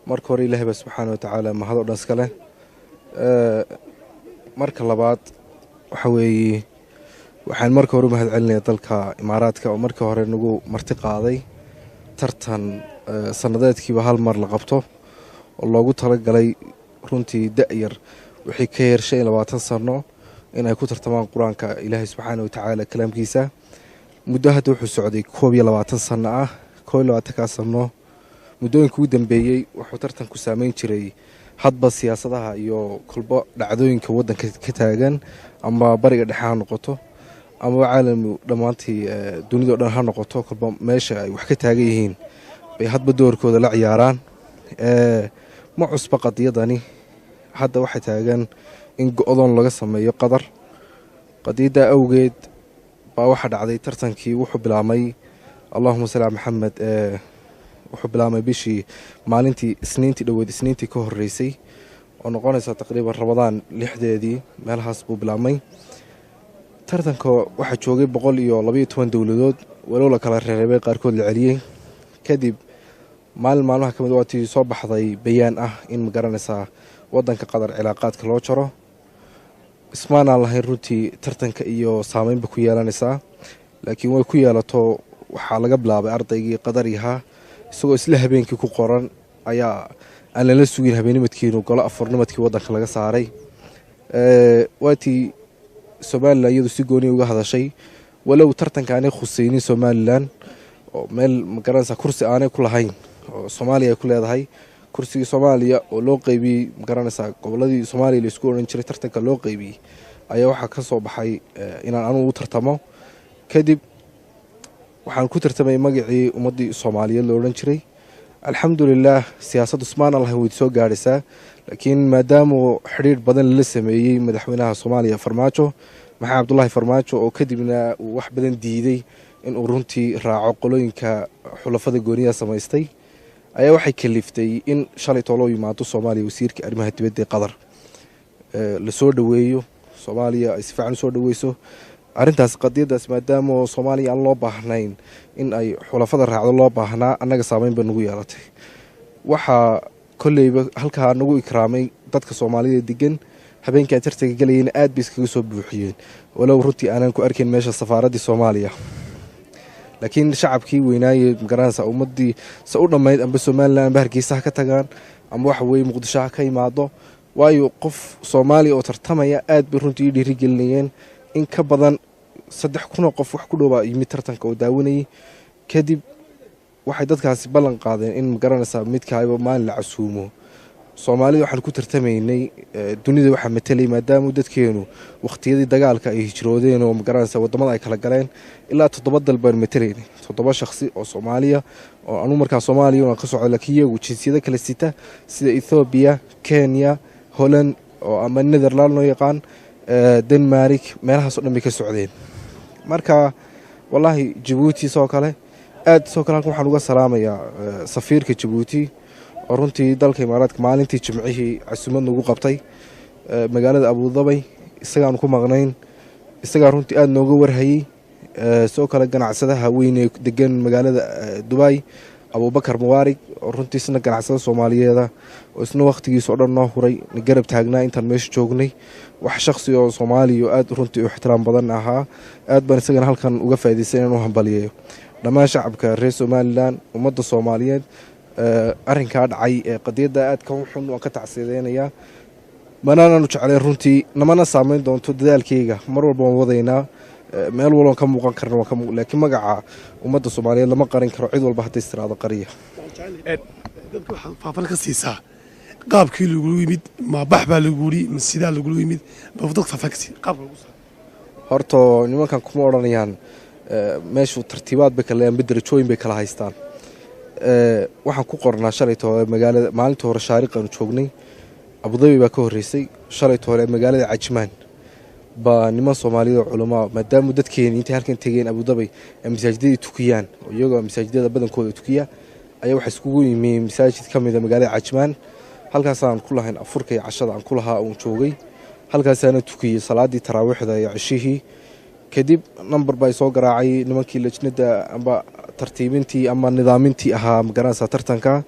marka hore ilaahay subxaanahu wa tacaala mahad oo dhan iska leh marka labaad waxa weeye waxaan marka hore mahad celinayaa dalka imaaraadka oo markii hore nagu marti qaaday tartan sanadeedkiiba hal mar la qabto oo loogu talagalay runtii da'yar wixii ka yar 25 sano inay ku tartamaan quraanka ilaahay subxaanahu wa tacaala kalaamkiisa muddo hadda wuxuu socday 22 sano ah 22 sano muddooyinkii ugu dambeeyay wuxuu tartanku saameyn jiray hadba siyaasadaha iyo kulba dhacdooyinka waddanka ka taagan ama bariga dhexe ha noqoto ama caalami dhamaantii dunida oo dhan ha noqoto kulba meesha ay wax ka taagan yihiin bay hadba doorkooda la ciyaaraan ma cusba qadiyadani hadda waxa taagan in go'doon laga sameeyo qadar qadiyada awgeed baa waxa dhacday tartankii wuxuu bilaamay Allahumma salli ala Muhammad wuxuu bilaamay bishii maalintii isniintii dhaweed isniintii ka horeysay oo noqonaysa taqriiban Ramadaan 6deedii meelahaas buu bilaamay tartanka waxa joogay 112 dawladood walow la kala reebay qaarkood la celiyay kadib maalmaha kamid ah tii soo baxday bayaan ah in magaranaysa wadanka qadar cilaaqaadka loo jaro ismaana lahayn runtii tartanka iyo saameynba ku yeelanaysa laakiin way ku yeelato waxa laga bilaabay ardaygii qadariyaha isagoo isla habeenkii ku qoran ayaa aan la sugin habeenimidkiinu golo afarnimadkii wadanka laga saaray waatii Soomaaliland iyadu si gooni uga hadashay walow tartanka aanay khusaynin Soomaaliland oo meel magaranaysa kursi aanay ku lahayn oo Soomaaliya ay ku leedahay kursiga Soomaaliya oo loo qaybiyay magaranaysa goboladii Soomaaliya la isku oran jiray tartanka loo qaybiyay ayaa waxa ka soo baxay inaan anu u tartamo kadib waxaan ku tartamay magacii ummadii Soomaaliyeed loo oran jiray alxamdulillah siyaasadda Usmaan Allah way soo gaaraysaa laakiin maadaama xiriir badan la sameeyay madaxweynaha Soomaaliya Farmaajo Maxamed Abdullaahi Farmaajo oo kadibna uu wax badan diiday in uu runtii raaco qolooyinka xulafada gooniya samaystay ayaa waxay kaliftay in shalay toolo yimaado Soomaaliya wasiirka arrimaha dibadda ee Qatar la soo dhaweeyo Soomaaliya ay si fiican soo dhaweyso arintaas qadiyadaas maadaama Soomaaliya aan loo baahnayn in ay xulafada raacdo loo baahnaa annaga saameyn ba nagu yeelatay waxa koleyba halka nagu ikraamay dadka Soomaalida degan habeenkii tartanka galayeen aad bay iskaga soo buuxiyeen walow runtii aanan ku arkin meesha safaaradda Soomaaliya laakiin shacabkii weynaayay magaranaysa ummadii sa u dhameyd amba Soomaaliland amba Hargeysa ka tagaan amba wax weey Muqdisho ka yimaado waayo qof Soomaali oo tartamaya aad bay runtii dhiirigelinayeen in ka badan 3,000 qof wax ku dhawaa yimid tartanka oo daawanayay kadib waxay dadkaasi ballan qaadeen in magaranaysa midkaayba maalin la casuumo Soomaalida waxaan ku tartamaynay dunida waxa metelay maadaama dadkeenu waqtiyadii dagaalka ay hijroodeen oo magaranaysa wadamada ay kala galeen ilaa 7 dal baan metelaynay 7 shakhsi oo Soomaaliya oo anu markaa Soomaaliya oo ka socdo laakiin iyagu jinsiyada kala sita sida Ethiopia Kenya Holland oo ama Netherlands loo yaqaan Denmark meelahaas oo dhan ka socdeen marka wallahi Djibouti soo kale waxaan uga salaamayaa safiirka Djibouti oo runtii dalka Imaaraadka maalintii Jimcihii casuumad nagu qabtay magaalada Abu Dhabi isagaan ku maqnayn isaga runtii aad nooga warhayay soo kale ganacsadaha weyn ee degan magaalada Dubai Abu Bakar Muwarig oo runtii isna ganacsada Soomaaliyeed oo isna waqtigiisa oo dhan noo huray garab taagnaa intaan meesha joognay wax shakhsi oo Soomaali oo aad runtii u ixtiraam badan ahaa aad baan isagana halkan uga faa'iideysan inuu hambaliyeeyo dhammaan shacabka reer Somaliland ummadda Soomaaliyeed arrinka dhacay ee qadiyada aad ka xun oo ka tacsiideynaya manaan jeclay runtii namana saameyn doonto dadaalkayga mar walba waan wadaynaa meel walba ka muuqan karno laakiin magaca ummadda Soomaaliyeed lama qarin karo cid walba hadda istiraado qariya dadku waxa faafal ka siisaa qaabkii lagu yimid ma baxba lagu yiri ma sida lagu yimid bafdaq faafal ka siisaa qaabka lagu horto nimankan kuma oranayaan meeshu tartiibaad bay kala leeyaan darajooyin bay kala haystaan waxaan ku qornaa shalay toole magaalada maalinta hore shaariqan joognay Abu Dhabi baa ka horeysay shalay toole magaalada Cajmaan ba niman Soomaaliyeed culimo maadaama dadkeena inta halkan tageen Abu Dhabi masaajidada tukiyaan oo iyagoo masaajidada badankooda tukiya ayaa waxa iskugu yimid masaajid kamid ah magaalada Cajmaan halkaas aan ku lahayn afurka iyo cashada aan ku lahaa oo joogay halkaas aan tukiyay salaadii taraawiixda iyo cishihii kadib number bay soo garaacay nimankii lajnada amba tartiibintii ama nidaamintii ahaa magaranaysa tartanka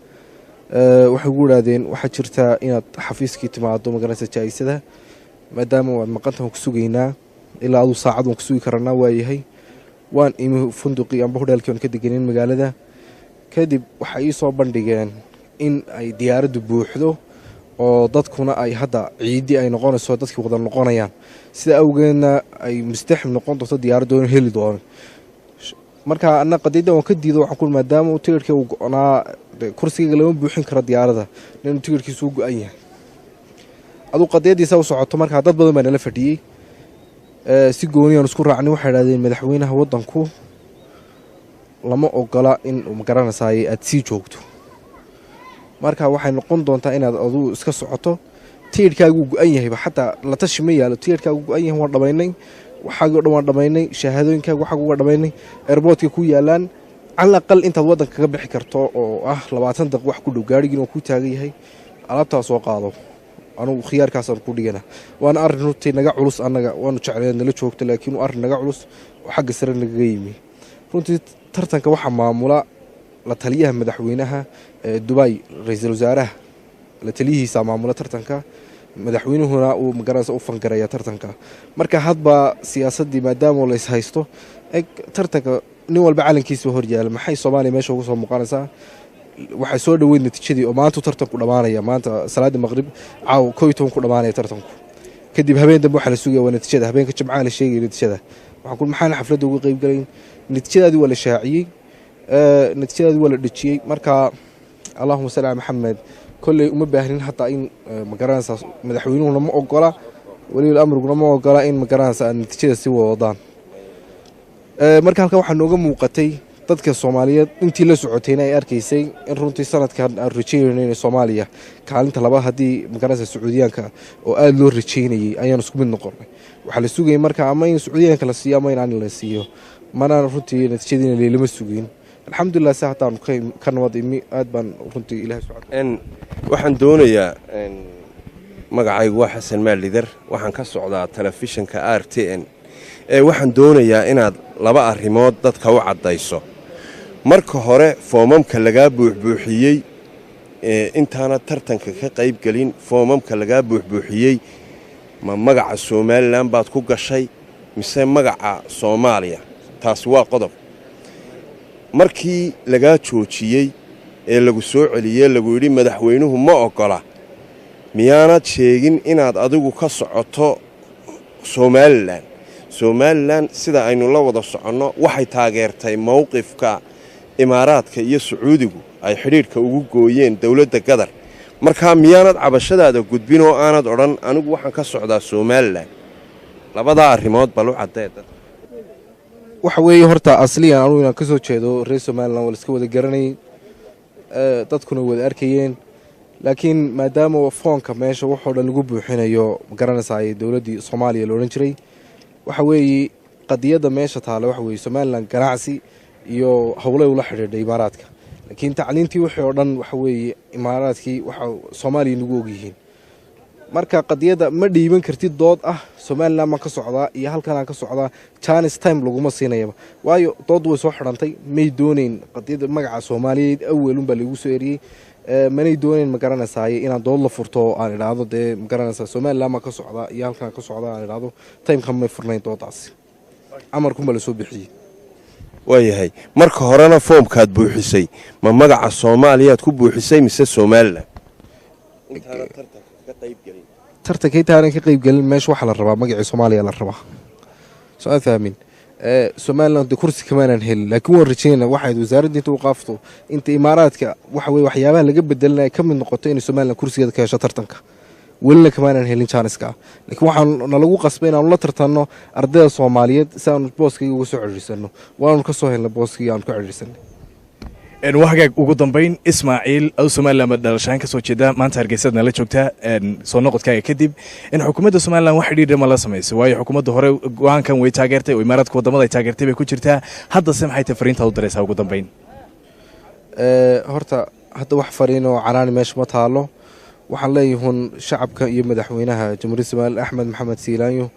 waxay ugu yidhaahdeen waxaa jirtaa inaad xafiiskii timaado magaranaysa jaa-isada maadaama waad maqantahan ku sugaynaa ilaa aduu saacad waan ku sugi karanaa waayahay waan imi funduqii amba hodheelkii aan ka deganin magaalada kadib waxay ii soo bandhigeen in ay diyaaraddu buuxdo oo dadkuna ay hadda ciidii ay noqonayso dadkii wada noqonayaan sida awgeedna ay mustaxim noqon doonto diyaaraddu in heli doono marka ana qadiyada waan ka diido waxaan ku maadaama uu tigirhkii uu go-naa kursiga lama buuxin karo diyaaradda inuu tigirhkiisu u go-an yahay aduu qadiyadiisa u socoto markaa dad badan baa nala fadhiyey si gooniyaan isku raacnay waxay idhahdeen madaxweynaha waddanku lama ogola in magaranaysaay aad sii joogto marka waxay noqon doontaa inaad aduu iska socoto tigirhkaagu go-an yahayba xataa la tashi ma yaalo tigirhkaagu go-an yahay waan dhamaynay waxaagii o dhan waan dhamaynay shahaadooyinkaaga waxaaga waa dhamaynay airboortka ku yaalaan calal aqal intaad waddanka kaga bixi karto oo ah 20 daqiiq wax ku dhow gaarigiina waa ku taagan yahay alaabtaa soo qaado anugu khiyaarkaasaan ku dhigana waana arrin runtii naga culus annaga waanu jecleen nala joogto laakiin waa arrin naga culus oo xagga sare nagaga yimi runtii tartanka waxaa maamula la taliyaha madaxweynaha Dubai ra'iisul wasaaraha la taliyihiisa maamula tartanka madaxweynuhuna uu magaranaysa u fangaraya tartanka marka hadba siyaasadii maadaama la is haysto tartanka nin walba calankiisa hor yaala maxay Soomaaliya meesha ugu soo muuqanaysaa waxay soo dhaweyd natiijadii oo maanta tartanku dhamaanaya maanta salaada maghrib caaw 12 ku dhamaanaya tartanku kadib habeen dambe waxa la sugaya natiijada habeenka jimcaha la sheegay natiijada waxaan ku maxaan xafladda uga qayb galay natiijadaadii waa la shaaciyay natiijadaadii waa la dhijiyay marka Allahumma salli ala Muhammad kulli uma baahnin hatta in magaranaysa madaxweynuhu ma ogola wali amriguna ma ogola in magaranaysa natiijada si wadaan marka halka waxa nooga muuqatay dadka Soomaaliyeed intii la socotayna ay arkaysay in runtii sanadkan aan rajeynayno Soomaaliya kaalinta labaad hadii magaranaysa Sacuudiyaanka oo aad loo rajeynayay ayaan isku mid noqonay waxa la sugay marka ama in Sacuudiyaanka la siiyo ama in aan la siiyo mana runtii natiijadiina leelama sugin alxamdulillah saataan ka nabad imi aad baan runtii Ilaahay subhanahu waxaan doonayaa magacaygu waa Xasan Maalidar waxaan ka socdaa telefishinka RTN waxaan doonayaa inaad laba arrimood dadka u cadayso marka hore foomamka laga buuxbuuxiyay intaana tartanka ka qayb galin foomamka laga buuxbuuxiyay ma magaca Soomaaliland baad ku gashay mise magaca Soomaaliya taas waa qodob markii laga joojiyay ee lagu soo celiyay lagu yiri madaxweynuhu ma ogola miyaanad sheegin inaad adigu ka socoto Soomaaliland sida aynu la wada soconno waxay taageertay mowqifka Imaaraadka iyo Sacuudigu ay xiriirka ugu gooyeen dawladda Qatar marka miyaanad cabashadaada gudbin oo aanad oran anigu waxaan ka socdaa Soomaaliland labada arrimood bal u cadeed waxa weeye horta asliyan anigu inaan ka soo jeedo reer Soomaaliland wala iska wada garanay dadkuna wada arkayeen laakiin maadaama foonka meesha wuxuu dhan lagu buuxinayo garanaysaa dawladii Soomaaliya loo oran jiray waxa weeye qadiyada meesha taalo waxa weeye Soomaaliland ganacsi iyo hawlay ula xiriiray Imaaraadka laakiin tacliintii wixii oo dhan waxa weeye Imaaraadkii waxa Soomaaliya nagu ogyihiin marka qadiyada ma dhiiban kartid dood ah Soomaaliland ma ka socdaa iyo halkan ka socdaa Chinese time laguma siinayba waayo dood way soo xirantay may dooneen qadiyada magaca Soomaaliyeed awalun baa lagu soo eriyay manay dooneen ma garanaysaa inaan dood la furto aan iraado de ma garanaysaa Soomaaliland ma ka socdaa iyo halkan ka socdaa aan iraado time kan ma furnayn doodaas amarku ma la soo bixiyay waayahay marka horena foomkaad buuxisay ma magaca Soomaaliyaad ku buuxisay mise Soomaaliland intaana tartanka ka qayb galin tartankay taaran ka qayb galin meesha waxa la rabaa magaca Soomaaliya la rabaa soo fahmin Soomaaliland kursi kamaan hel laakiin waan rajeynaa waxay wasaaradda inta u qaafto inta Imaaraadka waxa way waxyaabaha laga bedelnaa ka mid noqoto in Soomaaliland kursigeeda ka hesho tartanka wala kamaan helin Janiska laakiin waxaan nalagu qasbay inaan la tartanno ardayda Soomaaliyeed saan booskiga uga soo ciriirsano waan ka soo helnay booskiga aan ku ciriirsanay وحاجة وجودن بين إسماعيل أو سومال لما درشان كسوة كده ما أنت هرجسدنا لا شوكتها صنقت كاي كدب إن حكومة السومال لما واحد يدري ما لا سميس وهي حكومة ظهر وعن كان ويتاجرته وإمارات كودا ما يتاجرته بكوشرتها هذا سمح يتفرين تاو درسها وجودن بين هرتا هذا واحد فرينه عنان مش مطالو وحلي هون شعب يمدحوينها جمهورية السومال أحمد محمد سيلانيو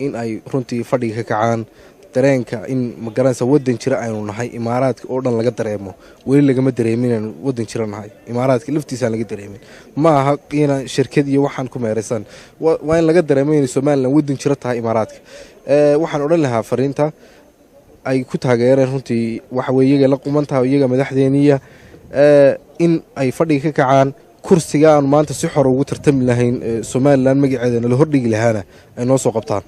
إن أي رنتي فريق كعان dareenka in magaranaysa wadan jira aynu nahay imaaraadka oo dhan laga dareemo weli lagama dareemin inaynu wadan jira nahay imaaraadka laftiisaan laga dareemin ma aha inaan shirkad iyo waxaan ku meeraysan waa in laga dareemo inay somalilan wadan jira tahay imaaraadka waxaan odhan lahaa fariinta ay ku taageereen runtii waxa weye iyaga la qumantaha iyaga madaxdeeniya in ay fadhiga ka kacaan kursiga aan maanta si xor ugu tartami lahayn somalilan magaceedana la hordhigi lahaana ay noo soo qabtaan